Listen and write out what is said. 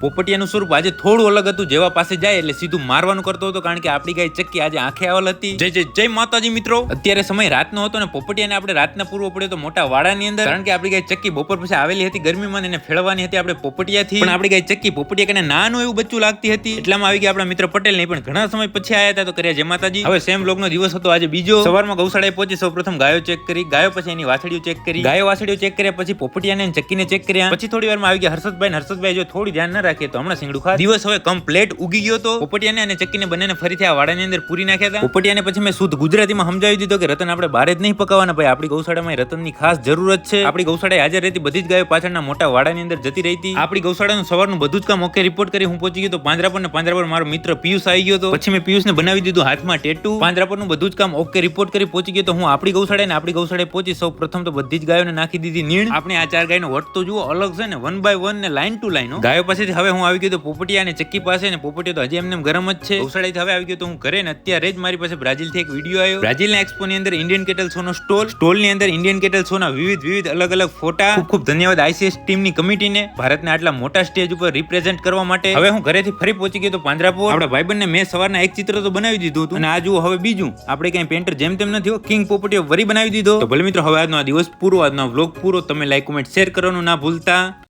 પોપટિયાનું સ્વરૂપ આજે થોડું અલગ હતું, જેવા પાસે જાય એટલે સીધું મારવાનું કરતો હતો, કારણ કે આપણી ગાય ચક્કી આજે આંખે આવેલ હતી. જય જય જય માતાજી મિત્રો. અત્યારે સમય રાતનો હતો ને પોપટિયાને આપણે રાતના પૂરવો પડ્યો તો મોટા વાડાની અંદર, કારણ કે આપણી ગાય ચક્કી બપોર પછી આવેલી હતી ગરમીમાં, એને ફેળવાની હતી આપણે પોપટિયાથી. પણ આપણી ગાય ચક્કી પોપટિયા કને નાનું એવું બચ્ચું લાગતી હતી, એટલામાં આવી ગયા આપણા મિત્ર પટેલ. નહીં પણ ઘણા સમય પછી આયા હતા તો કર્યા જય માતાજી. હવે સેમ બ્લોગ નો દિવસ હતો આજે બીજો. સવારમાં ગૌશાળાએ પહોંચી સૌ પ્રથમ ગાયો ચેક કરી, ગાયો પછી એની વાછડીઓ ચેક કરી, ગાયો વાછડીઓ ચેક કર્યા પછી પોપટિયાને અને ચક્કીને ચેક કર્યા. પછી થોડી વારમાં આવી ગયા હર્ષદભાઈ. હર્ષદભાઈ જો થોડી ધ્યાન ન રાખીએ તો હમણાં સિંગડું ખા. દિવસ હવે કમ્પ્લીટ ઉગી ગયો તો પોપટિયાને અને ચક્કીને બંનેને ફરીથી આ વાડાની અંદર પૂરી નાખ્યા હતા. પોપટિયાને પછી મેં શુદ્ધ ગુજરાતીમાં સમજાવી દીધો કે રતન આપણે બહાર જ નહીં પકાવવાના ભાઈ, આપણી ગૌશાળામાં રતનની ખાસ જરૂરત છે. આપણી ગૌશાળાએ હાજર રહેતી બધી જ ગાયો પાછળના મોટા વાડાની અંદર જતી રહી હતી. આપણી ગૌશાળાનું સવારનું બધું જ કામ ઓકે રિપોર્ટ કરી હું પહોંચી ગયો તો પાંજરાપર. ને પાંજરાપર મારો મિત્ર પિયુષ આવી ગયો તો પછી મેં પિયુષને બનાવી દીધું હાથમાં ટેટુ. પાંજરાપરનું બધું જ કામ ઓકે રિપોર્ટ કરી પહોંચી ગયો તો હું આપણી ગૌશાળાએ પહોંચી સૌ પ્રથમ તો બધી જ ગાયોને નાખી દીધી નીણ. આપણે આ 4 ગાયનો વટ તો જુઓ અલગ છે ને, 1 by 1 ને લાઈન ટુ લાઈન. ગાયો પાસેથી હવે હું આવી ગયો તો પોપટિયા અને ચક્કી પાસે, ને પોપટિયો તો હજી એમને ગરમ જ છે. ગૌશાળાથી હવે આવી ગયો તો હું ઘરે, ને અત્યારે જ મારી પાસે બ્રાઝિલથી એક વિડીયો આવ્યો. બ્રાઝિલના એક્સપો ની અંદર ઇન્ડિયન કેટલ શો નો સ્ટોલની અંદર ઇન્ડિયન કેટલ શો ના વિવિધ અલગ અલગ ફોટા. ખૂબ ધન્યવાદ ICS ટીમની કમિટીને ભારતને આટલા મોટા સ્ટેજ ઉપર રિપ્રેઝેન્ટ કરવા માટે. હવે હું ઘરેથી ફરી પહોંચી ગયો તો પાંજરાપોર. આપણા ભાઈબંધને મેં સવારના એક ચિત્ર તો બનાવી દીધું હતું, અને આ જુઓ હવે બીજું. આપણે કઈ પેન્ટર જેમ તેમ નથી, કિંગ પોપટિયો વરી બનાવી દીધો. તો ભલે મિત્રો હવે આજનો આ દિવસ પૂરો, આજનો વ્લોગ પૂરો. તમે લાઈક, કોમેન્ટ, શેર કરવાનું ના ભૂલતા.